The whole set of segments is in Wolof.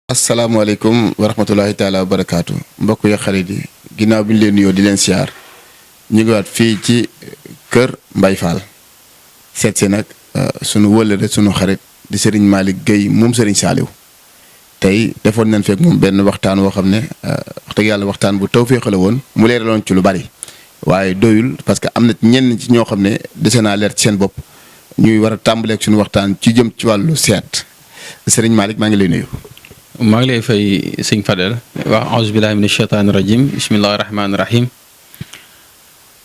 asalaamaaleykum wa rahmatulahi taala wa barakaatu mbokk ya xarit yi ginnaaw bi ñu leen nuyoo di leen siyaar ñu ngi waat fii ci kër Mbaye Fall seet si nag sunu wëllëre sunu xarit di Serigne Malick Gueye moom Serigne Saliou tey defoon nañ fekk moom benn waxtaan woo xam ne wax dëgg yàlla waxtaan bu tawféex la woon mu leeraloon ci lu bari waaye doyul parce que am na ñenn ci ñoo xam ne dese naa leer ci seen bopp ñuy war a tàmbaleeg suñu waxtaan ci jëm ci wàllu seet Serigne Malick maa ngi lay nuyu. maa ngi lay fay sëñ Fadel wax auzu billahi min asheytaani rajim bismillahi rahmaani rahim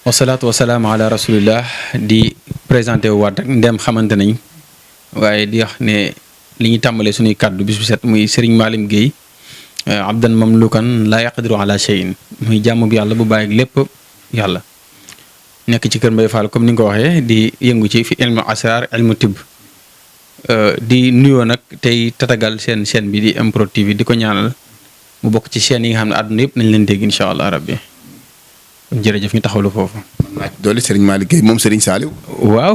wasalaatu wasalaamu ala rasulillah di présenté wu waat rek ndem xamante nañ waaye di wax ne li ñuy tàmbalee suñuy kàddu bis bu set muy Serigne Malick Gueye abdan mamlukan laa yaqdiru ala cheyin muy jàmm bi yàlla bu bàyyi lépp yàlla nekk ci kër Mbaye Fall comme ni nga ko waxee di yëngu ci fi ilmu asrar ilmu tibb di nuyoo nag tey tatagal seen chaîne bi di MPROD TV di ko ñaanal mu bokk ci chaîne yi nga xam ne àdduna yëpp nañ leen dégg incha allah rabbi jërëjëf ñu taxawlu foofu. man naa ci dolli Serigne Malick Gueye moom Serigne Saliou. waaw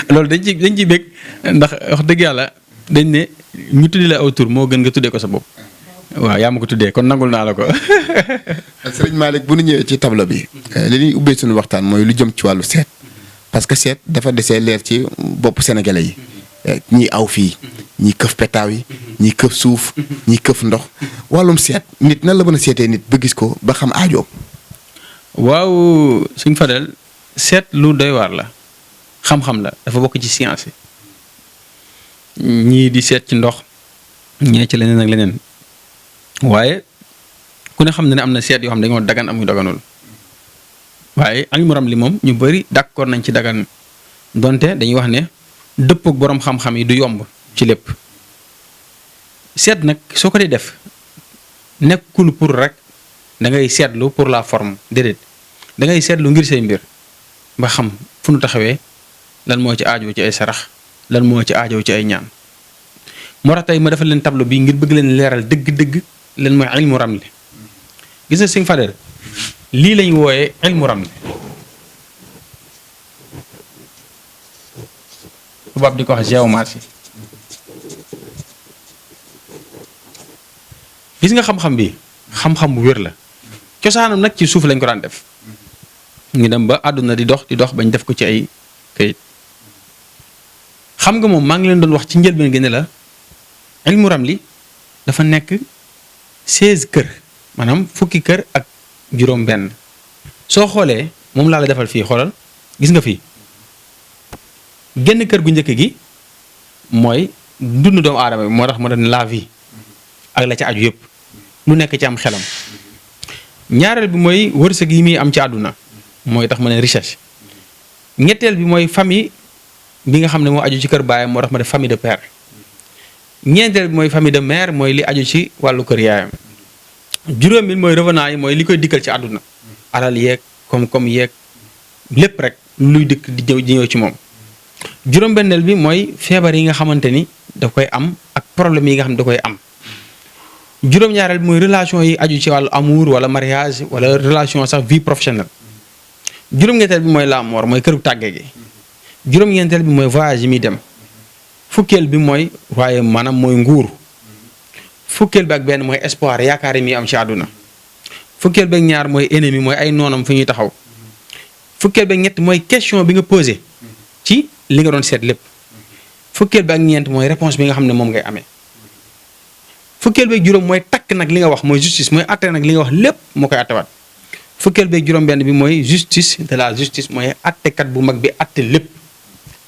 loolu dañ ciy bég ndax wax dëgg yàlla dañ ne ñu tuddi la aw tur moo gën nga tuddee ko sa bopp. waaw yaa ma ko tuddee kon nangul naa la ko. Serigne Malick bu ñu ñëwee ci tableau bi. li ñuy ubbee suñu waxtaan mooy lu jëm ci wàllu seet. parce que seet dafa desee leer ci bopp sénégalais yi. ñii aw fii ñii këf petaaw yi ñii këf suuf ñii këf ndox wàllum seet nit nan la mën a seetee nit ba gis ko ba xam aajoom. waaw suñ Fadel seet lu doy waar la xam-xam la dafa bokk ci science yi ñii di seet ci ndox ñee ci leneen ak leneen waaye ku ne xam ne am na seet yoo xam ne dañoo dagan amuy daganul waaye ilmu ramli moom ñu bëri d'accord nañ ci dagan donte dañuy wax ne dëpp ak boroom xam-xam yi du yomb ci lépp seet nag soo ko dee def nekkul pour rek da ngay seetlu pour la forme déedéet da ngay seetlu ngir say mbir ba xam fu nu taxawee lan moo ci aajo ci ay sarax lan moo ci aajo ci ay ñaan moo tax tey ma defal leen tableau bi ngir bëgg leen leeral dëgg-dëgg leen mooy ilmu ramli gis nga sëñ Fadel lii lañ wooyee ilmu ramli tubaab di ko wax géomatie gis nga xam-xam bi xam-xam bu wér la cosaanam nag ci suuf lañ ko daan def ngi dem ba àdduna di dox bañ def ko ci ay kayit xam nga moom maa ngi leen doon wax ci njëlbeen gi ne la ilmu ramli dafa nekk 16 kër maanaam fukki kër ak juróom benn soo xoolee moom laa la defal fii xoolal gis nga fii genn kër gu njëkk gi mooy dund doomu aadama bi moo tax ma doon la vie ak la ca aju yëpp lu nekk ci am xelam ñaareel bi mooy wërsëg yi muy am ci àdduna mooy tax ma ne richesse ñetteel bi mooy famille bi nga xam ne moo aju ci kër baayam moo tax ma def famille de père ñeenteel bi mooy famille de mère mooy li aju ci wàllu kër yaayam juróom bi mooy revenant yi mooy li koy dikkal ci àdduna alal yeeg koom-koom yeeg lépp rek luy dikk di ñëw ci moom juróom-benneel bi mooy feebar yi nga xamante ni da koy am ak problème yi nga xam ne da koy am juróom-ñaareel bi mooy relation yi aju ci wàllu amour wala mariage wala relation sax vie professionnelle juróom-ñeenteel bi mooy la mort mooy këru tàggee gi juróom-ñeenteel bi mooy voyage yi muy dem fukkeel bi mooy waaye maanaam mooy nguur fukkeel bi ak benn mooy espoir yaakaar yi muy am ci àdduna fukkeel bi ak ñaar mooy ennemi mooy ay noonam fi ñuy taxaw fukkeel bi ak ñett mooy question bi nga posé ci li nga doon seet lépp fukkeel bi ak ñeent mooy réponse bi nga xam ne moom ngay amee fukkeel bi ak juróom mooy takk nag li nga wax mooy justice mooy atte nag li nga wax lépp moo koy attewaat fukkeel bi ak juróom benn bi mooy justice de la justice mooy attekat bu mag bi atte lépp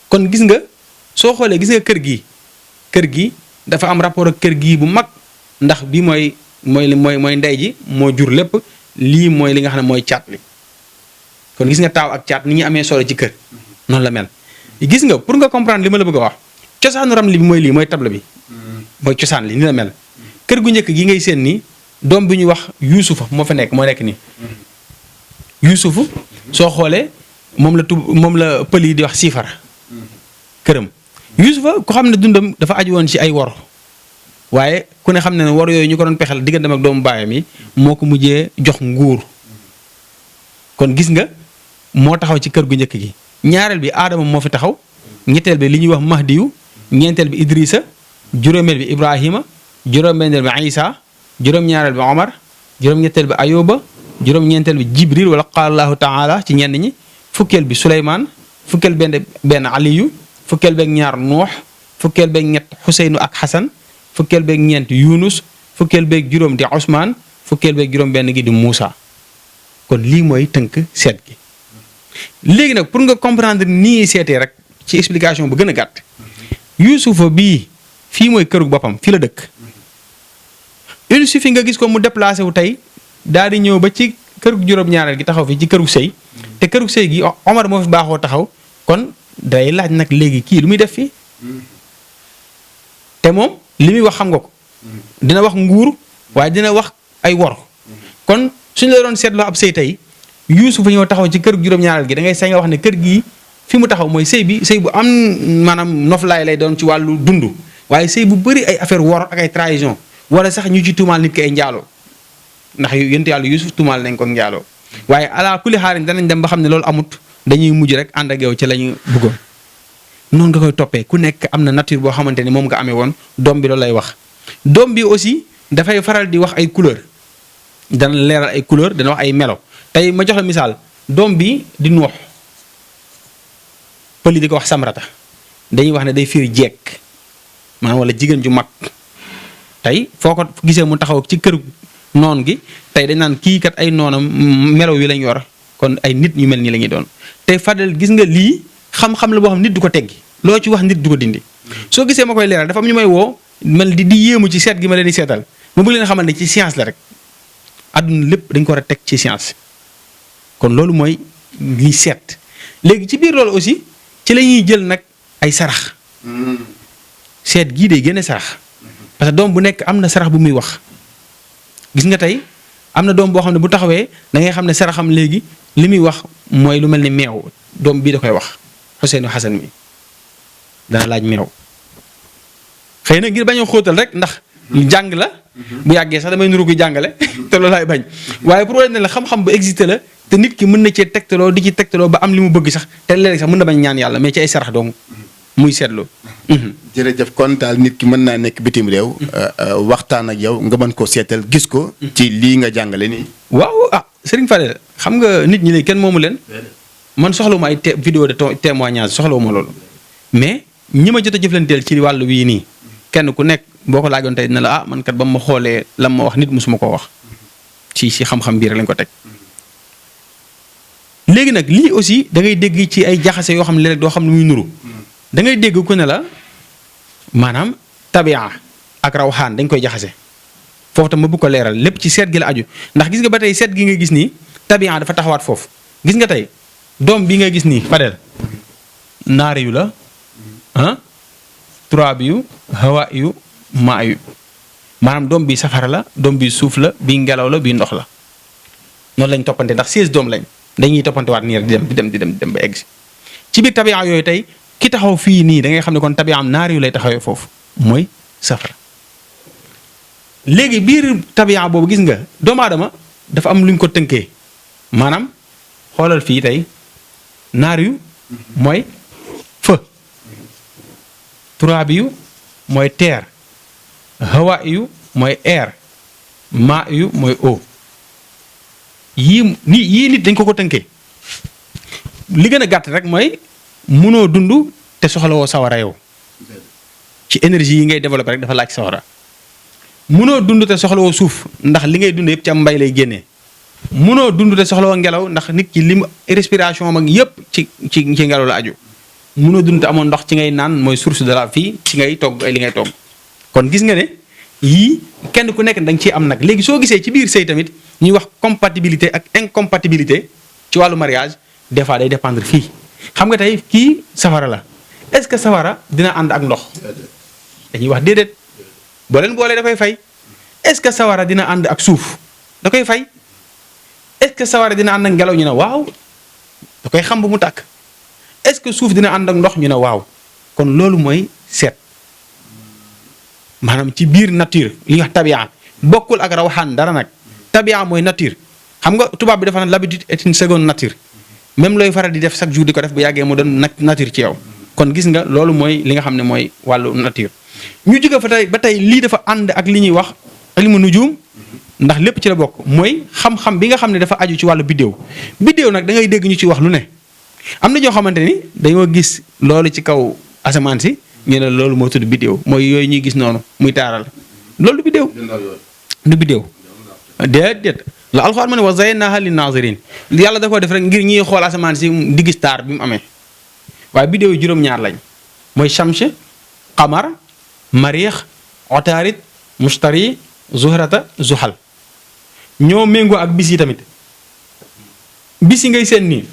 kon gis nga soo xoolee gis nga kër gi dafa am rapport ak kër gii bu mag ndax bi mooy ndey ji moo jur lépp lii mooy li nga xam ne mooy caat li kon gis nga taaw ak caat ni ñu amee solo ci kër noonu la mel gis nga pour nga comprendre li ma la bëgg a wax cosaanu ramli bi mooy lii mooy table bi mooy cosaan li ni la mel kër gu njëkk gi ngay seen nii doom bi ñuy wax yuusufa moo fa nekk moo nekk nii yuusufu soo xoolee moom la pël yi di wax siifara këram yuusufa ku xam ne dundam dafa aju woon ci ay wor waaye ku ne xam ne wor yooyu ñu ko doon pexel digganteem ak doomu baayam yi moo ko mujjee jox nguur kon gis nga moo taxaw ci kër gu njëkk gi ñaareel bi aadama moo fi taxaw ñetteel bi li ñuy wax mahdiyu ñeenteel bi idrissa juróomeel bi ibrahima juróom-benneel bi Isa juróom-ñaareel bi Omar juróom-ñetteel bi Ayuba juróom-ñeenteel bi Jibril wala qaala Allahu taala ci ñenn ñi fukkeel bi Suleymaan fukkeel benn Aliyu fukkeel beeg ñaar Nuux fukkeel beeg ñett Xuseynu ak Xasan fukkeel beeg ñeent Yunus fukkeel beeg juróom di Usmaan fukkeel beeg juróom benn gi di Muusa kon lii mooy tënk seet gi léegi nag pour nga comprendre nii seetee rek ci explication bu gën a gàtt Yuusufa bii fii mooy kërug boppam fii la dëkk il suffit nga gis ko mu déplacé wu tey daal di ñëw ba ci kërug juróom-ñaareel gi taxaw fi ci kërug sëy te kërug sëy gi Omar moo fi baaxoo taxaw kon day laaj nag léegi kii lu muy def fii te moom li muy wax xam nga ko dina wax nguur waaye dina wax ay wor kon suñu la doon seetloo ab sëy tey Yuusufa ñëw taxaw ci kërug juróom-ñaareel gi da ngay sañ nga wax ne kër gii fi mu taxaw mooy sëy bi sëy bu am maanaam noflaay lay doon ci wàllu dund waaye sëy bu bëri ay affaire wor ak ay trahison wala sax ñu ci tuumaal nit ki ay njaaloo ndax yonent yàlla Yuusuf tuumaal nañ ko njaaloo waaye ala kulli xaarin danañ dem ba xam ne loolu amut dañuy mujj rek ànd ak yow ci la ñu bëggoon noonu nga koy toppee ku nekk am na nature boo xamante ni moom nga amee woon doom bi loolu lay wax doom bi aussi dafay faral di wax ay couleur dana leeral ay couleur dana wax ay melo tey ma jox la misaal doom bi di Nuux pëli di ko wax Samrata dañuy wax ne day fiir jekk maanaam wala jigéen ju mag tey foo ko gisee mu taxaw ci kër noon gi tey dañ naan kii kat ay noonam melo wi lañ yor kon ay nit ñu mel nii la ñuy doon tey Fadel gis nga lii xam-xam la boo xam nit du ko teggi loo ci wax nit du ko dindi soo gisee ma koy leeral dafa am ñu may woo mel di yéemu ci seet gi ma leen di seetal ma bëgg leen xamal ne ci science la rek àdduna lépp dañ ko war a teg ci science kon loolu mooy li seet léegi ci biir loolu aussi ci la ñuy jël nag ay sarax seet gii day génne sarax parce que doom bu nekk am na sarax bu muy wax gis nga tey am na doom boo xam ne bu taxawee da ngay xam ne saraxam léegi li muy wax mooy lu mel ni meew doom bii da koy wax Xuseynu Xasan mi dana laaj meew xëy na ngir bañ a xóotal rek ndax jàng la bu yàggee sax damay nuru ko jàngale te loolu laay bañ waaye pour wane ne la xam-xam bu existé la te nit ki mën na cee tegtaloo di ci tegtaloo ba am li mu bëgg sax te léeg sax mën na bañ ñaan yàlla mais ci ay sarax donc muy seetlu. jërëjëf kon daal nit ki mën naa nekk bitim réew. waxtaan ak yow nga mën koo seetal gis ko. ci lii nga jàngale nii. waaw Serigne Fadel xam nga nit ñi léegi kenn moomu leen. man soxlawuma ay vidéo de témoignage soxlawuma loolu. mais ñi ma jot a jëflanteel ci wàllu wii nii. kenn ku nekk boo ko laajoon tey dina la man kat ba ma xoolee lam ma wax nit mosuma koo wax. ci xam-xam bii rek lañ ko teg. léegi nag lii aussi da ngay dégg ci ay jaxase yoo xam ne léeg doo xam ne muy nuru. da ngay dégg ku ne la maanaam tabia ak rawxaan dañ koy jaxase foofu tam ma bëgg ko leeral lépp ci seet gi la aju ndax gis nga ba tey seet gi nga gis nii tabia dafa taxawaat foofu gis nga tey doom bi nga gis nii Fadel naari yu la turaab yu hawa yu maa yu maanaam doom bi safara la doom bi suuf la bii ngelaw la bii ndox la noonu lañ toppante ndax 16 doom lañ dañuy toppante waat nii rek di dem ba egg ci biir tabia yooyu tey ki taxaw fii nii da ngay xam ne kon tabiyaam naar yu lay taxawee foofu mooy safara léegi biir tabiya boobu gis nga doomu aadama dafa am lu ñu ko tënkee maanaam xoolal fii tey naar yu mooy feu turaab yu mooy terre hawa yu mooy air maa yu mooy eau yii nit dañ ko tënkee li gën a gàtt rek mooy munoo dund te soxlawoo sawara yow ci énergie yi ngay développé rek dafa laaj sawara munoo dund te soxlawoo suuf ndax li ngay dund yëpp ci am mbay lay génnee munoo dund te soxlawoo ngelaw ndax nit ki lim respiration mag yëpp ci ngelaw la aju munoo dund te amoon ndox ci ngay naan mooy source de la vie ci ngay togg ay li ngay togg kon gis nga ne yii kenn ku nekk da nga ciy am nag léegi soo gisee ci biir sëy tamit ñuy wax compatibilité ak incompatibilité ci wàllu mariage des fois day dépendre fii xam nga tey kii safara la est-ce que safara dina ànd ak ndox dañuy wax déedéet boo leen boolee dafay fay est-ce que sawara dina ànd ak suuf da koy fay est-ce que sawara dina ànd ak ngelaw ñu ne waaw da koy xam bu mu tàkk est-ce que suuf dina ànd ak ndox ñu ne waaw kon loolu mooy seet maanaam ci biir nature li nga wax tabia bokkul ak rawxaan dara nag tabia mooy nature xam nga tubaab bi dafa naan l'habitude est une seconde nature même looy faral di def chaque jour di ko def bu yàggee mu doon nature ci yow kon gis nga loolu mooy li nga xam ne mooy wàllu nature ñu jóge fa tey ba tey lii dafa ànd ak li ñuy wax ilmu nujum ndax lépp ci la bokk mooy xam-xam bi nga xam ne dafa aju ci wàllu biddéew biddéew nag da ngay dégg ñu ci wax lu ne am na ñoo xamante ni dañoo gis loolu ci kaw asamaan si ñu ne loolu moo tudd biddéew mooy yooyu ñuy gis noonu muy taaral loolu du biddéew du biddéew déedéet la alxuraan ma ne wa zayyanaha lin nazirin yàlla da koo def rek ngir ñiy xool asamaan si di gis taar bi mu amee waaye biddéew yi juróom-ñaar lañ mooy shams qamar mariix otaarit mustari zuhrata zuhal ñoo méngoo ak bis yi tamit bis yi ngay seen nii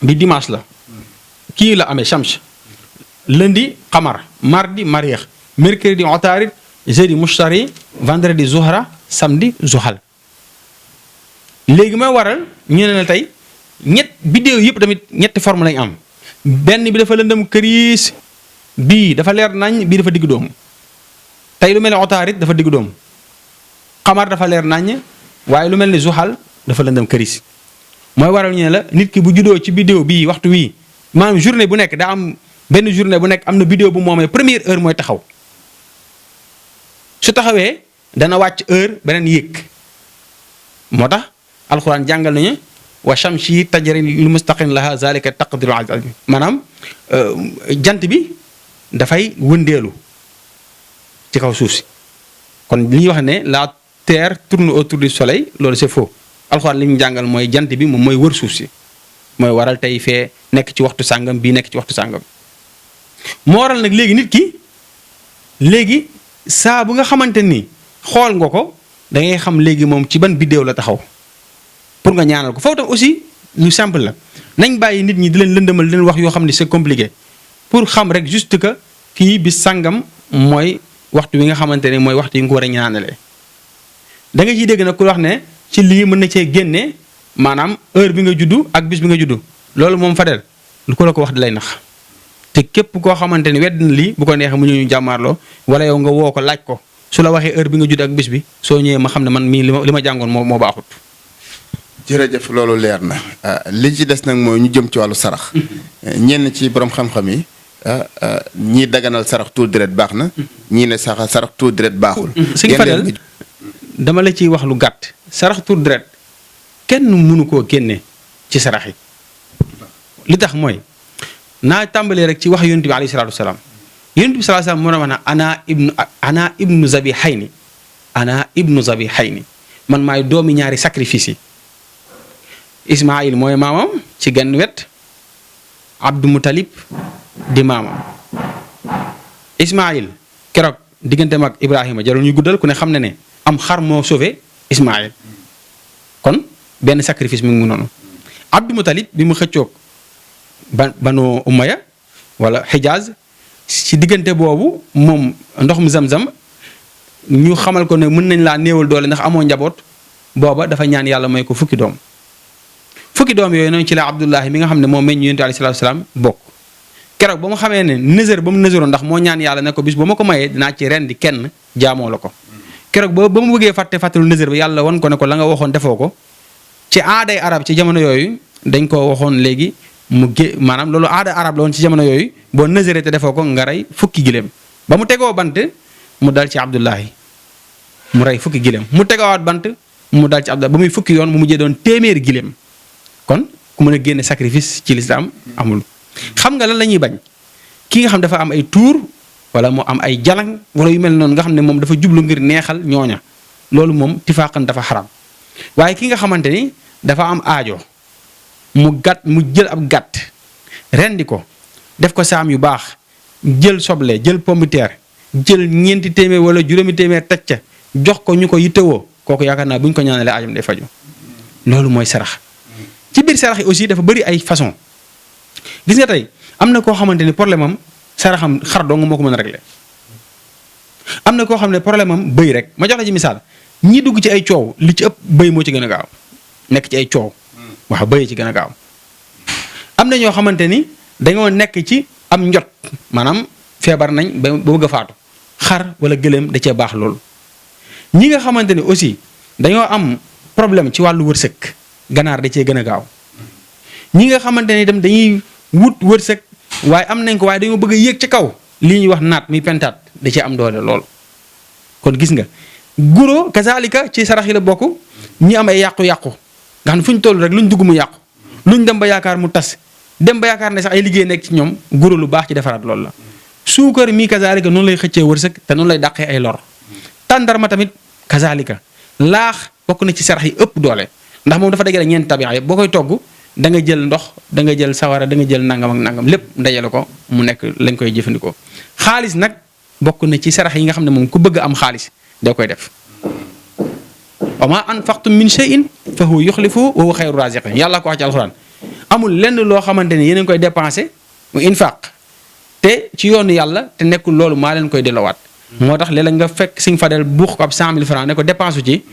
bi dimanche la kii la amee shams lundi qamar mardi mariix mercredi otaarit jeudi mustari vendredi zuhra samedi zuhal léegi may waral ñu ne la tey biddéew yëpp tamit ñetti forme lañ am benn bi dafa lëndëm këriis bii dafa leer nañ bii dafa digg doomu tey lu mel ne otaarit dafa digg doomu xamar dafa leer nañ waaye lu mel ne zuhal dafa lëndëm këriis mooy waral ñu ne la nit ki bu juddoo ci biddéew bii waxtu wii maanaam journée bu nekk daa am benn journée bu nekk am na biddéew bu moomee première heure mooy taxaw su taxawee dana wàcc heure beneen yéeg moo tax alxuraan jàngal nañu wa shamsi tajri li mustaqim laha zalika taqdiru aziz maanaam jant bi dafay wëndeelu ci kaw suuf si kon li ñuy wax ne la terre tourne autour du soleil loolu c'est faux alxuraan li ñu jàngal mooy jant bi moom mooy wër suuf si mooy waral tey fee nekk ci waxtu sàngam bii nekk ci waxtu sàngam moo waral nag léegi nit ki léegi saa bu nga xamante ni xool nga ko da ngay xam léegi moom ci ban biddéew la taxaw pour nga ñaanal ko foofu tam aussi lu simple la nañ bàyyi nit ñi di leen lëndëmal di leen wax yoo xam ne c'est compliqué pour xam rek juste que kii bis sàngam mooy waxtu wi nga xamante ne mooy waxtu yi nga ko war a ñaanalee da nga ciy dégg nag ku wax ne ci lii mën na cee génne maanaam heure bi nga juddu ak bis bi nga juddu loolu moom Fadel lu ko la ko wax di lay nax te képp koo xamante ne wedd na lii bu ko neexee mu ñëw ñu jàmmaarloo wala yow nga woo ko laaj ko su la waxee heure bi nga judd ak bis bi soo ñëwee ma xam ne man mii li ma jàngoon moo baaxut. jërëjëf loolu leer na li ci des nag mooy ñu jëm ci wàllu sarax. ñenn ci borom xam-xam yi ñii daganal sarax tuur deret baax na. ñii ne sarax tuur deret baaxul. sëñ Fadel dama la ciy wax lu gàtt sarax tuur deret kenn mënu koo génne ci sarax yi li tax mooy naa tàmbalee rek ci wax yonent bi alayhi salaatu wasalaam yonent bi salaatu wasalaam moo wax na ana ibnu zabihayni ana ibnu zabihayni man maay doomi ñaari sacrifice yi Ismaayil mooy maamam ci genn wet Abdou Moutalib di maamam Ismaayil keroog diggante mag Ibrahima jarul ñu guddal ku ne xam ne ne am xar moo sauvé Ismaayil kon benn sacrifice mi ngi mu noonu Abdou Moutalib bi mu xëccoog banu Umayya wala Xijaaz ci diggante boobu moom ndoxum zam-zam ñu xamal ko ne mën nañ laa néewal doole ndax amoo njaboot booba dafa ñaan yàlla may ko fukki doom yooyu noonu ci la Abdullahi mi nga xam ne moo meññ Yonent alayhi salaatu salaam bokk keroog ba mu xamee ne nëzër ba mu nëzëroon ndax moo ñaan yàlla ne ko bis ba ma ko mayee dinaa ci rendi kenn jaamoo la ko keroog ba mu bëggee fàttelu nëzër ba yàlla wan ko ne ko la nga waxoon defoo ko ci aaday arab ci jamono yooyu dañ ko waxoon léegi maanaam loolu aada arab la woon ci jamono yooyu boo nëzëree te defoo ko nga rey fukki giléem ba mu tegoo bant mu dal ci Abdullahi mu rey fukki giléem mu tegawaat bant mu dal ci Abdullahi ba muy fukki yoon mu mujjee doon téeméeri giléem kon ku mën a génne sacrifice ci lislaam amul. xam nga lan la ñuy bañ ki nga xam dafa am ay tuur wala mu am ay jalang wala yu mel noonu nga xam ne moom dafa jublu ngir neexal ñooña loolu moom tifaaqan dafa xaram waaye ki nga xamante ni dafa am aajo mu jël ab gàtt rendi ko def ko saam yu baax jël soble jël pombiteer jël ñeenti téeméer wala juróomi téeméer teg ca jox ko ñu ko yittewoo kooku yaakaar naa bu ñu ko ñaanalee aajam day faju loolu mooy sarax ci biir sarax yi aussi dafa bëri ay façon gis nga tey am na koo xamante ni problème am saraxam xar dong moo ko mën a régler am na koo xam ne problème am bëy rek ma jox la ci misaal ñi dugg ci ay coow li ci ëpp bëy moo ci gën a gaaw nekk ci ay coow waaw bëy ci gën a gaaw am na ñoo xamante ni dañoo nekk ci am njot maanaam feebar nañ ba bëgg a faatu xar wala gëléem da cee baax loolu ñi nga xamante ni aussi dañoo am problème ci wàllu wërsëg ganaar da cee gën a gaaw ñi nga xamante ni itam dañuy wut wërsëg waaye am nañ ko waaye dañoo bëgg a yéeg ci kaw lii ñuy wax naat muy pentaat da ci am doole lool. kon gis nga guro kazalika ci sarax yi la bokk ñi am ay yàqu-yàqu nga xam ne fu ñu toll rek luñ dugg mu yàqu luñ dem ba yaakaar mu tas dem ba yaakaar ne sax ay liggéey nekk ci ñoom guro lu baax ci defaraat loolu la. suukar mii kazalika noonu lay xëccee wërsëg te noonu lay dàqee ay lor tàndarma tamit kazalika laax bokk na ci sarax yi ëpp doole ndax moom dafa dajale ñeenti tabixa boo koy togg da nga jël ndox da nga jël sawara da nga jël nangam ak nangam lépp ndajale ko mu nekk lañ koy jëfandikoo. xaalis nag bokk na ci sarax yi nga xam ne moom ku bëgg am xaalis da koy def wa ma anfaqtum min shay'in fa huwa yuxlifuhu wa huwa xayru raziqin yàlla ko wax ci alxuraan amul lenn loo xamante ne yéen a ngi koy dépensé mu infaq te ci yoonu yàlla te nekkul loolu maa leen koy delloowaat. moo tax léeg-léeg nga fekk Sëñ Fadel buux ko ab 100 000 francs ne ko dépense ci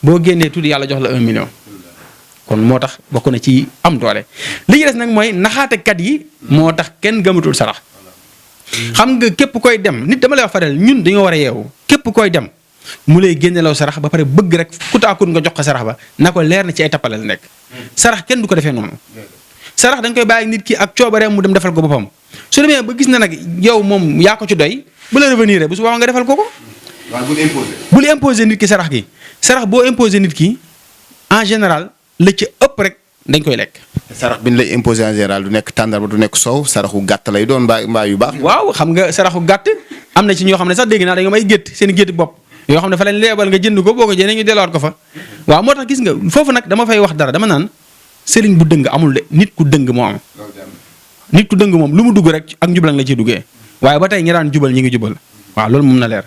boo génnee tuuti yàlla jox la 1 million. kon moo tax bokk na ci am doole li ci des nag mooy naxaatekat yi moo tax kenn gëmatul sarax. xam nga képp koy dem nit dama lay wax Fadel ñun dañoo war a yeewu képp koy dem mu lay génneloo sarax ba pare bëgg rek kutaakut nga jox ko sarax ba na ko leer na ci ay tappale la nekk. sarax kenn du ko defee noonu. sarax dañ koy bàyyi nit ki ak coobareem mu dem defal ko boppam su demee ba gis na nag yow moom yaa ko ci doy bu la revenir bu su boobaa nga defal ko ko. waaw bul imposer. bul imposer nit ki sarax gi sarax boo imposer nit ki en général la ci ëpp rek dañ koy lekk. sarax bi ñu lay imposer en général du nekk tàndarma du nekk soow saraxu gàtt lay doon mbaa yu baax. waaw xam nga saraxu gàtt am na ci ñoo xam ne sax dégg naa dañoo may gétt seen gétt bopp yoo xam ne fa lañ leebal nga jënd ko boo ko jëndee ñu delluwaat ko fa. waaw moo tax gis nga foofu nag dama fay wax dara dama naan sëriñ bu dëng amul de nit ku dëng moo am. nit ku dëng moom lu mu dugg rek ak njublang la ciy duggee waaye ba tey ñi daan jubal ñi ngi jubal waaw loolu moom na leer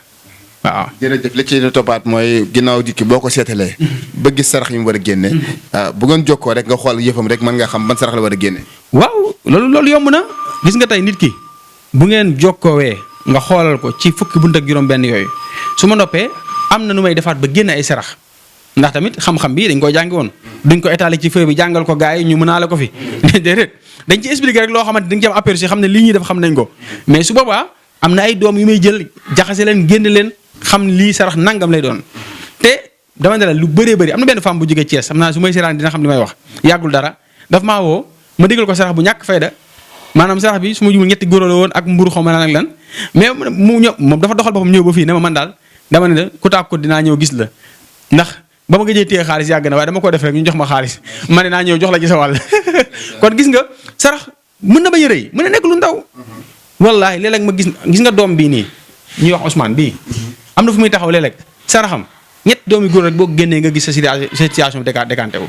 waaw. jërëjëf li ci toppaat mooy ginnaaw dikki boo ko seetalee ba gis sarax yi mu war a génne bu ngeen jokkoo rek nga xool yëfam rek mën nga xam ban sarax la war a génne. waaw loolu yomb na gis nga tey nit ki bu ngeen jokkoowee nga xoolal ko ci fukki bunt ak juróom-benn yooyu su ma noppee am na nu may defaat ba génne ay sarax ndax tamit xam-xam bi dañ koy jàngi woon duñ ko étaler ci feuille bi jàngal ko gars yi ñu mënaale ko fi déedéet dañ ci expliquer rek loo xamante dañ ci am aperçu xam ne lii ñuy def xam nañ ko mais su boobaa am na ay doom yu may jël jaxase leen génne leen xam lii sarax nangam lay doon te dama ne la lu bëree bëri am na benn femme bu jógee Thiès xam naa su may seetaan dina xam li may wax yàggul dara daf maa woo ma digal ko sarax bu ñàkk fayda maanaam sarax bi su ma jumul ñetti góor la woon ak mburu xaw ma naan ak lan mais mu ñëw moom dafa doxal boppam ñëw ba fii ne ma man daal dama ne la ku taab ko dinaa ñëw gis la ndax ba ma gëjee téye xaalis yàgg na waaye dama ko def rek ñu jox ma xaalis ma ne naa ñëw jox la ci sa wàll kon gis nga sarax mën na bañ a rëy mën na nekk lu ndaw wallaahi léeg-léeg ma gis nga doom bii nii ñuy wax Ousmane bii am na fu muy taxaw léeg-léeg saraxam ñett doomi góor rek boo génnee nga gis sa situation bi décanté wu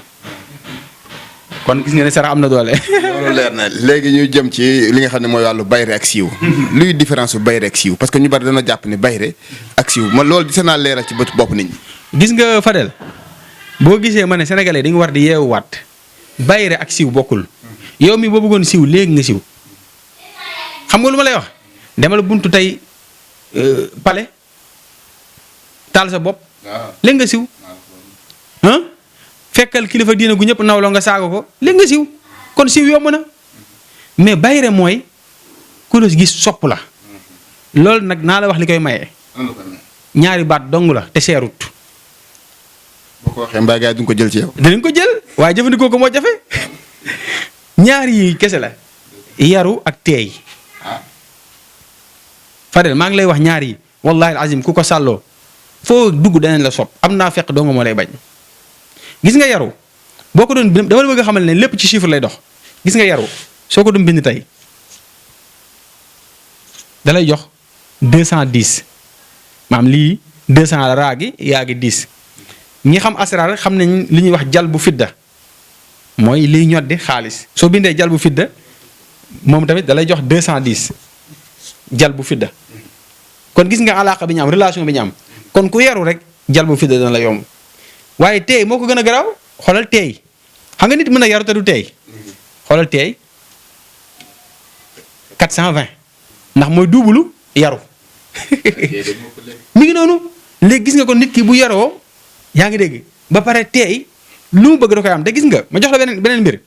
kon gis nga ne sarax am na doole. loolu leer na léegi ñu jëm ci li nga xam ne mooy wàllu bayre ak siiw. luy différence bu bayre ak siiw parce que ñu bari dana jàpp ne bayre ak siiw man loolu di naa leeral ci bët bopp nit ñi. gis nga Fadel boo gisee ma ne sénégalais dañu war di yeewuwaat bayre ak siiw bokkul yow mi boo bëggoon siiw léegi nga siiw xam nga lu ma lay wax demal buntu tey palais taal sa bopp. léegi nga siiw. fekkal kilifa diina gu ñëpp nawloo nga saaga ko léegi nga siiw kon siiw yomb na mais bayre mooy ku la gis sopp la loolu nag naa la wax li koy maye. ñaari baat dong la te seerut. boo ko waxee mbaa gars yi duñ ko jël ci yow. dinañ ko jël waaye jëfandikoo ko moo jafe ñaar yi kese la yaru ak teey Fadel maa ngi lay wax ñaar yi wallahi azim ku ko sàlloo foo dugg danañ la sopp am naa fekk dong moo lay bañ. gis nga yaru boo ko doon dama la bëgg a xamal ne lépp ci chiffre lay dox gis nga yaru soo ko doon bind tey da lay jox 210 maam lii 200 la raa gi yaa gi 10 ñi xam asraar xam nañ li ñuy wax jal bu fidda mooy liy ñoddi xaalis soo bindee jal bu fidda moom tamit da lay jox 210 jal bu fidda kon gis nga alaaka bi ñu am relation bi ñu am kon ku yaru rek jal bu fidda dana la yomb. waaye teey moo ko gën a garaaw xoolal teey xam nga nit mën a yaru te du teey xoolal teey 420 ndax mooy duubulu yaru mi ngi noonu léegi gis nga ko nit ki bu yaroo yaa ngi dégg ba pare teey lu mu bëgg da koy am te gis nga ma jox la beneen mbir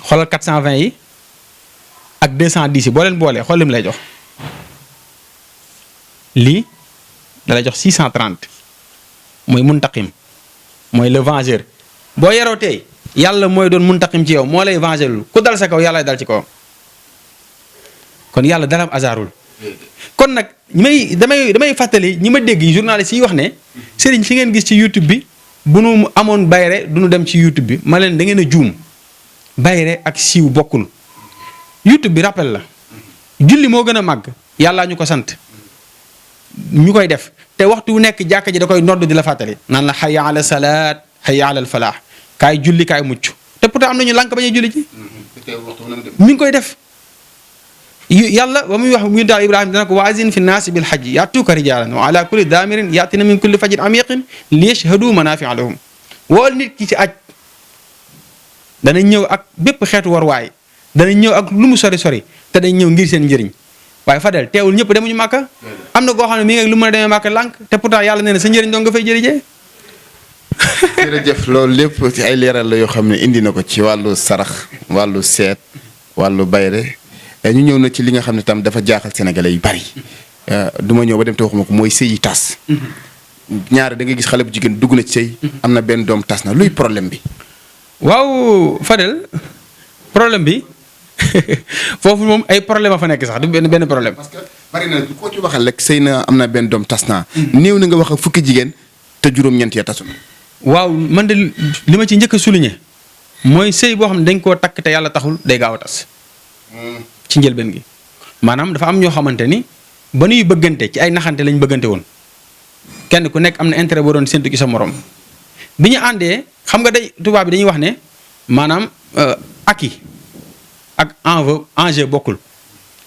xoolal 420 yi ak 210 yi boo leen boolee xool lim lay jox lii da lay jox 630 mooy muntaqim mooy le vengeur boo yaroo tey yàlla mooy doon muntaqim ci yow moo lay venger lu ku dal sa kaw yàlla dal ci kawam kon yàlla dara am hasardul kon nag damay fàttali ñi ma dégg journaliste yi wax ne sëriñ si ngeen gis ci YouTube bi bu nu amoon bayre du nu dem ci YouTube bi ma leen da ngeen a juum bayre ak siiw bokkul. YouTube bi rappel la julli moo gën a màgg yàllaa ñu ko sant ñu koy def te waxtu wu nekk jàkka ji da koy nodd di la fàttali naan la hayya ala salaat hayya ala falaax kaay julli kaay mucc te pourtant am nañu lànk bañ a julli ci mi ngi koy def. yàlla ba muy wax mu daal Ibrahima dana ko wa azin fi naasi bil hajji yatuuka rijaalan wa ala kulli daamirin yatina min kulli fajin amiqin li yashhadu manafia lahum wool nit ki ci aj danañ ñëw ak bépp xeetu warwaay danañ ñëw ak lu mu sori sori te dañ ñëw ngir seen njëriñ waaye Fadel teewul ñëpp demuñu màkka am na koo xam ne mi ngi lu mën a demee màkka lànk te pourtant yàlla nee na sa njëriñ doo nga fay jërijee. jërëjëf loolu lépp ci ay leeral la yoo xam ne indi na ko ci wàllu sarax wàllu seet wàllu bayre ñu ñëw na ci li nga xam ne tam dafa jaaxal sénégalais yu bari du ma ñëw ba dem te waxuma ko mooy sëy yi tas. ñaare da nga gis xale bu jigéen dugg na ci sëy am na benn doom tas na luy problème bi. waaw Fadel problème bi foofu moom ay problème a fa nekk sax du benn problème. parce que bari na koo ci waxal rek sëy na am na benn doom tas naa. néew na nga wax ak fukki jigéen te juróom-ñeent ya tasu na. waaw man de li ma ci njëkk a souligner mooy sëy boo xam ne dañ koo takk te yàlla taxul day gaaw a tas. ci njëlbeen gi maanaam dafa am ñoo xamante ni ba nuy bëggante ci ay naxante lañ bëggante woon kenn ku nekk am na intérêt boo doon séntu ci sa morom bi ñu àndee xam nga day tubaab bi dañuy wax ne maanaam acquis ak enjeu bokkul.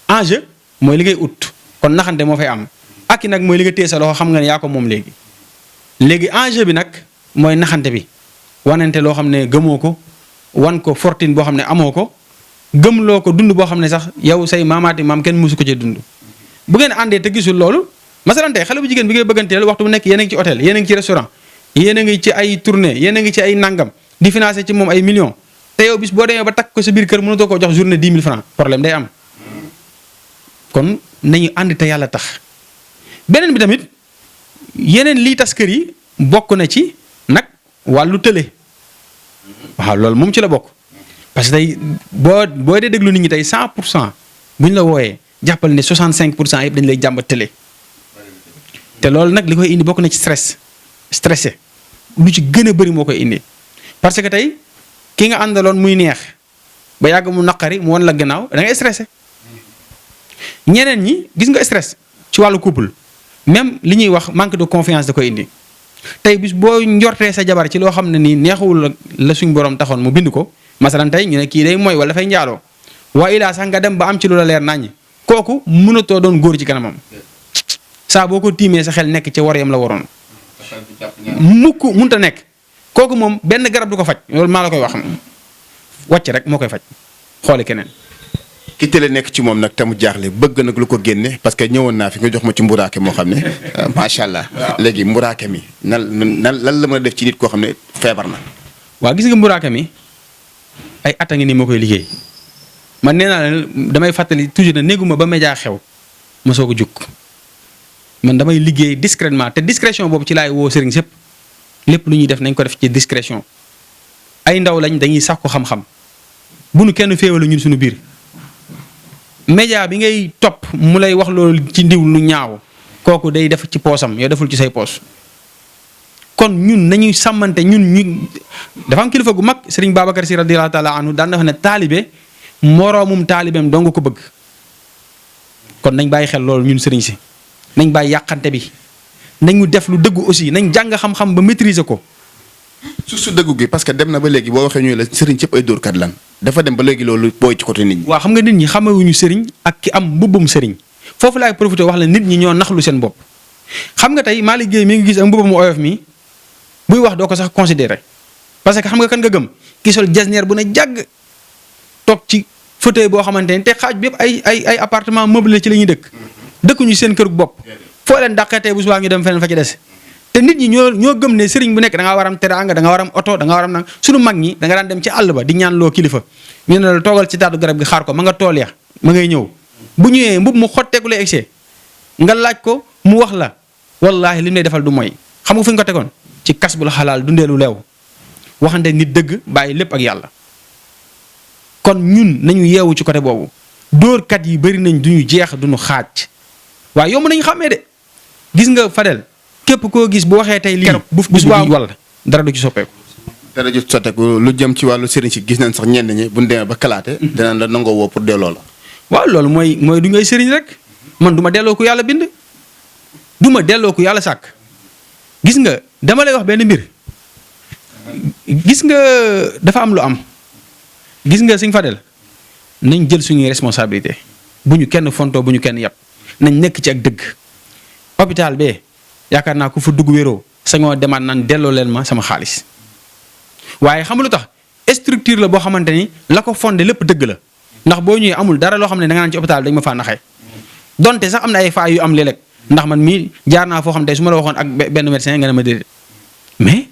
enjeu mooy li ngay ut kon naxante moo fay am acquis nag mooy li nga téye sa loxo xam nga ne yaa ko moom léegi enjeu bi nag mooy naxante bi wanante loo xam ne gëmoo ko wan ko fortune boo xam ne amoo ko. gëmloo ko dund boo xam ne sax yow say maamaati maam kenn mësu ko ci dund bu ngeen àndee te gisul loolu masalan tey xale bu jigéen bi ngay bëgganteel waxtu bu nekk yéen a ngi ci hôtel yéen a ngi ci restaurant yéen a ngi ci ay tournée yéen a ngi ci ay nangam di financé ci moom ay millions te yow bis boo demee ba takk ko sa biir kër mënatoo koo jox journée 10 000 francs problème day am kon nañu ànd te yàlla tax. beneen bi tamit yeneen lii tas kër yi bokk na ci nag wàllu tële waaw loolu moom ci la bokk. parce que tey boo dee déglu nit ñi tey 100% bu ñu la wooyee jàppal ne 65% yëpp dañu lay jàmbat télé te loolu nag li koy indi bokk na ci stressé lu ci gën a bëri moo koy indi. parce que tey ki nga àndaloon muy neex ba yàgg mu naqari mu wan la gannaaw da ngay stressé ñeneen ñi gis nga stress ci wàllu couple même li ñuy wax manque de confiance da koy indi tey bis boo njortee sa jabar ci loo xam ne nii neexul la suñ borom taxoon mu bind ko. masalan tey ñu ne kii day mooy wala dafay njaaloo waaye ilaa sax nga dem ba am ci lu la leer naññi kooku mënatoo doon góor ci kanamam saa boo ko tiimee sa xel nekk ci war yam la waroon mukk munta nekk kooku moom benn garab du ko faj loolu maa la koy wax wàcc rek moo koy faj xooli keneen. ki télé nekk ci moom nag te mu jaaxle bëgg nag lu ko génne parce que ñëwoon naa fi nga jox ma ci mburaake moo xam ne macha allah. léegi mburaake mi lan la mën a def ci nit koo xam ne feebar na. waaw gis nga mburaake mi. ay at a ngi nii moo koy liggéey man nee naa la damay fàttali toujours ne néeguma ba média xew ma soo ko jug man damay liggéey discrètement te discrétion boobu ci laay woo sëriñ sëpp lépp lu ñuy def nañ ko def ci discrétion ay ndaw lañ dañuy sàkku xam-xam bu nu kenn féewalu ñun suñu biir média bi ngay topp mu lay wax loolu ci ndiw lu ñaaw kooku day def ci poosam yow deful ci say poos kon ñun nañuy sàmmante ñun dafa am kilifa gu mag Serigne Babacar Sy radiyallahu taala anhu daan na wax ne taalibe moroomum taalibeem dong ko bëgg kon nañ bàyyi xel loolu ñun sëriñ si nañ bàyyi yàqante bi nañu def lu dëggu aussi nañ jàng xam-xam ba maîtriser ko. su dëggu gi parce que dem na ba léegi boo waxee ñu la sëriñ cëpp ay dóorkat lan dafa dem ba léegi loolu booy ci côté nit ñi. waaw xam nga nit ñi xamewuñu sëriñ ak ki am mbubbum sëriñ foofu laay profité wax la nit ñi ñoo naxlu seen bopp xam nga tey Malick Guèye mi ngi gis ak mbubbum oyof mi buy wax doo ko sax considéré parce que xam nga kan nga gëm ki sol jasneer bu ne jàgg toog ci fauteuil boo xamante ne te xaaj bi yëpp ay appartement meublé ci la ñuy dëkkuñu seen kër bopp foo leen dàqatee bu subaa ñu dem feneen fa ci des te nit ñi ñoo gëm ne sëriñ bu nekk da ngaa war am teraanga da nga war am oto da nga war am nag suñu mag ñi da nga daan dem ci àll ba di ñaan loo kilifa ñu ne la toogal ci taatu garab gi xaar ko ma nga tool ya ma ngay ñëw bu ñëwee mbub mu xotteeku lay egsee nga laaj ko mu wax la wallaahi li mu lay defal du mooy xam nga fu ñu ko tegoon ci kas bu la xalaal dundeelu leew waxante nit dëgg bàyyi lépp ak yàlla kon ñun nañu yeewu ci côté boobu dóorkat yi bëri nañ duñu jeex duñu xaaj waaye yomb nañu xàmmee de gis nga Fadel képp koo gis bu waxee tey lii bu subaa walla dara du ci soppeeku. dara du ci soppeeku lu jëm ci wàllu sëriñ si gis nañ sax ñenn ñi bu ñu demee ba kalaate. dinañ la nangoo woo pour delloo la. waaw loolu mooy du ngay sëriñ rek man du ma delloo ko yàlla bind du ma delloo ko yàlla sàkk gis nga dama lay wax benn mbir gis nga dafa am lu am gis nga Sëñ Fadel nañ jël suñuy responsabilité bu ñu kenn fontoo bu ñu kenn yàpp nañ nekk ci ak dëgg hôpital bee yaakaar naa ku fa dugg wéroo sañoo demaat naan delloo leen ma sama xaalis waaye xam lu tax structure la boo xamante ni la ko fondé lépp dëgg la ndax boo ñëwee amul dara loo xam ne da nga naan ci hôpital dañ ma faa naxee donte sax am na ay faay yu am léeg-léeg ndax man mii jaar naa foo xam tey su ma la waxoon ak benn médecin nga ne ma déedéet mais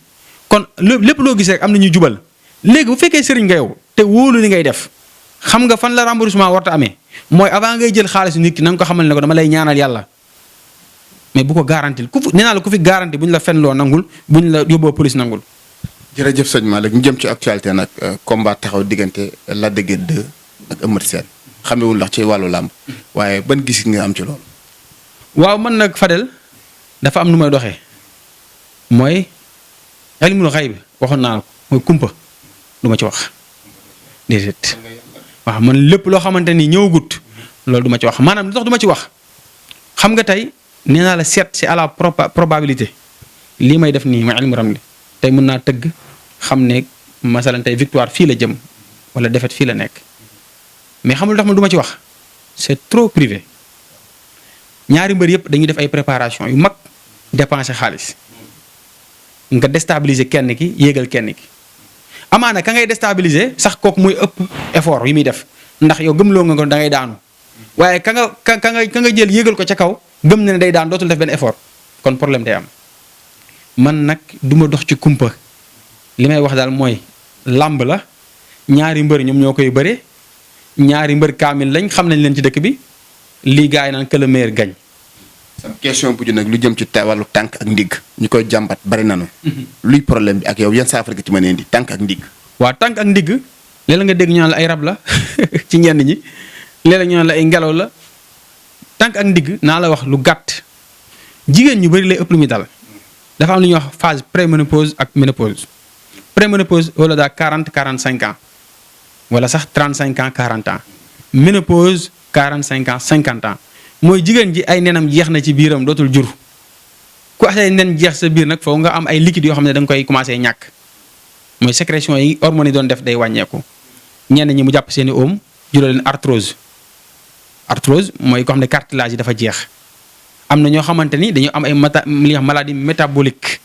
kon lépp loo gis rek am na ñuy jubal léegi bu fekkee sëriñ nga yow te wóolu li ngay def xam nga fan la remboursement warta amee mooy avant ngay jël xaalisu nit ki na nga ko xamal ne ko dama lay ñaanal yàlla mais bu ko garantil nee naa la ku fi garanti bu ñu la fenloo nangul bu ñu la yóbboo police nangul. jërëjëf sëñ Malick ñu jëm ci actualité nag combat taxaw diggante Lac de Guiers 2 ak Eumeu Sène xamewul ndax ci wàllu làmb waaye ban gis nga am ci loolu. waaw man nag Fadel dafa am nu may doxee mooy ilmul xayb waxoon naa la ko mooy kumpa du ma ci wax déedéet waaw man lépp loo xamante ni ñëwagut loolu du ma ci wax maanaam lu tax du ma ci wax xam nga tey nee naa la seet c'est à la probabilité lii may def nii mooy ilmu ramli tey mën naa tëgg xam ne masalan tey victoire fii la jëm wala défaite fii la nekk mais xamul tax man du ma ci wax c'est trop privé ñaari mbër yëpp dañuy def ay préparation yu mag dépenser xaalis nga déstabiliser kenn ki yéegal kenn ki amaana ka ngay déstabiliser sax kooku muy ëpp effort yi muy def ndax yow gëmloo nga ko da ngay daanu waaye ka nga jël yéegal ko ca kaw gëm na ne day daan dootul def benn effort kon problème day am man nag du ma dox ci kumpa li may wax daal mooy làmb la ñaari mbër ñoom ñoo koy bëre ñaari mbër kaamil lañ xam nañ leen ci dëkk bi lii gars yi naan que le meilleur gagne. sama question bu ju nag lu jëm ci wàllu tànk ak ndigg ñu koy jàmbat bari nanu luy problème bi ak yow yan saafara nga ci mën a indi tànk ak ndigg. waa tànk ak ndigg léeg-léeg nga dégg ñu naan la ay rab la ci ñenn ñi léeg-léeg ñu naan la ay ngelaw la tànk ak ndigg naa la wax lu gàtt jigéen ñu bari lay ëpp lu muy dal dafa am lu ñuy wax phase préménopause ak ménopause préménopause wala daa 40-45 ans wala sax 35 ans 40 ans ménopause 45 ans 50 ans mooy jigéen ji ay nenam jeex na ci biiram dootul jur ku ay nen jeex sa biir nag foofu nga am ay liquides yoo xam ne da nga koy commencé ñàkk mooy sécrétion yi hormones yi doon def day wàññeeku ñenn ñi mu jàpp seeni oom jural leen arthrose mooy ko xam ne cartilage yi dafa jeex am na ñoo xamante ni dañoo am ay li ñuy wax maladie métabolique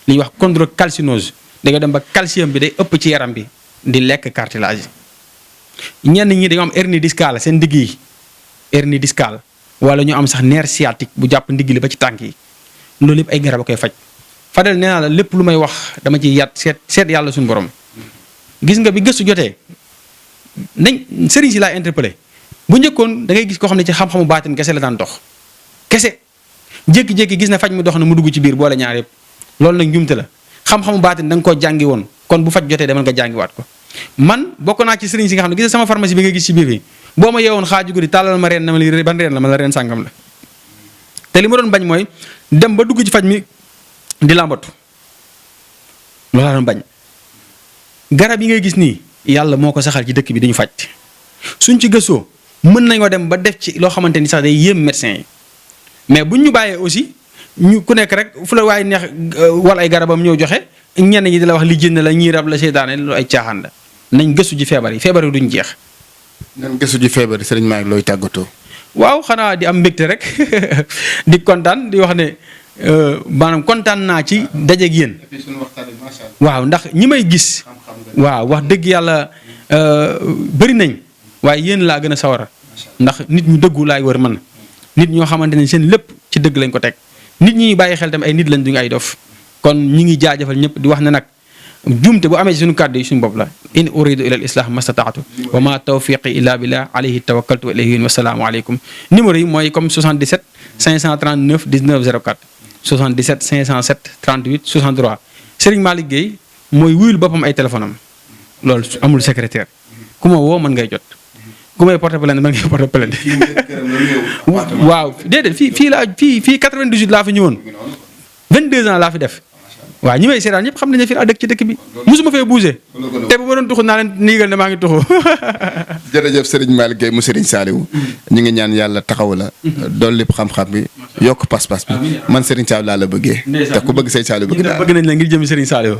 li ñuy wax chondrocalcinose da nga dem ba calcium bi day ëpp ci yaram bi di lekk cartilage yi ñenn ñi dañoo am hernie discale seen ndigg yi hernie discale wala ñu am sax nerf sciatique bu jàpp ndigg li ba ci tànk yi loolu yëpp ay garab a koy faj Fadel nee naa la lépp lu may wax dama ci yat seet yàlla suñu borom gis nga bi gëstu jotee nañ sëriñ si laay interpellé bu njëkkoon da ngay gis koo xam ne ci xam-xamu baatin kese la daan dox kese jékki-jékki gis na faj mi dox na mu dugg ci biir boole ñaar yëpp loolu nag njumte la xam-xamu baatin da nga koo jàngi woon kon bu faj jotee demal nga jàngiwaat ko man bokk naa ci sëriñ si nga xam ne gis sama pharmacie bi nga gis ci biir bi boo ma yeewoon xaaju guddi tàllal ma reen na ma li ban reen la ma la reen sàngam la te li ma doon bañ mooy dem ba dugg ci faj mi di làmbatu loolu laa doon bañ garab yi ngay gis nii yàlla moo ko saxal ci dëkk bi dañu faj suñ ci gëstoo mën nañoo dem ba def ci loo xamante ni sax day yéem médecin yi mais buñ ñu bàyyee aussi ñu ku nekk rek fu la waaye neex wala ay garabam ñëw joxe ñenn ñi di la wax li jënd la ñii rab la seytaane loolu ay caaxaan la nañ gëstu ji feebar yi duñ jeex. nan gëstu ji feebar yi sëriñ Malick looy tàggatoo. waaw xanaa di am mbégte rek di kontaan di wax ne maanaam kontaan naa ci dajeeg yéen. waaw ndax ñi may gis. waaw wax dëgg yàlla bëri nañ waaye yéen laa gën a sawara ndax nit ñu dëggu laay wër man nit ñoo xamante ne seen lépp ci dëgg lañ ko teg nit ñi bàyyi xel tamit ay nit lañ duñu ay dof kon ñi ngi jaajëfal ñëpp di wax ne nag jumte bu amee ci suñu kàddu yi suñu bopp la in uridu ila al islah mastataatu wa ma tawfiqi illa billah alayhi tawakkaltu wa ilayhi wa salaamu aleykum numéro yi mooy comme 77 539 19 04 77 507 38 63 Serigne Malick Gueye mooy wuyul boppam ay téléphone am loolu amul secrétaire ku ma woo mën ngay jot ku may porté plainte man ngay porté plainte. waaw déedéet fii 98 laa fi ñëwoon 22 ans laa fi def. waaw ñi may seetaan ñëpp xam nañu ne fii laa dëkk ci dëkk bi musuma fee bougé te bu ma doon tuxu naa leen niigal ne maa ngi tuxu. jërëjëf Serigne Malick Gueye mu Serigne Saliou ñu ngi ñaan yàlla taxaw la dolli xam-xam bi yokk pas-pas bi man Serigne Saliou laa la bëggee te ku bëgg Serigne Saliou bëgg nañ la ngir jëm Serigne Saliou.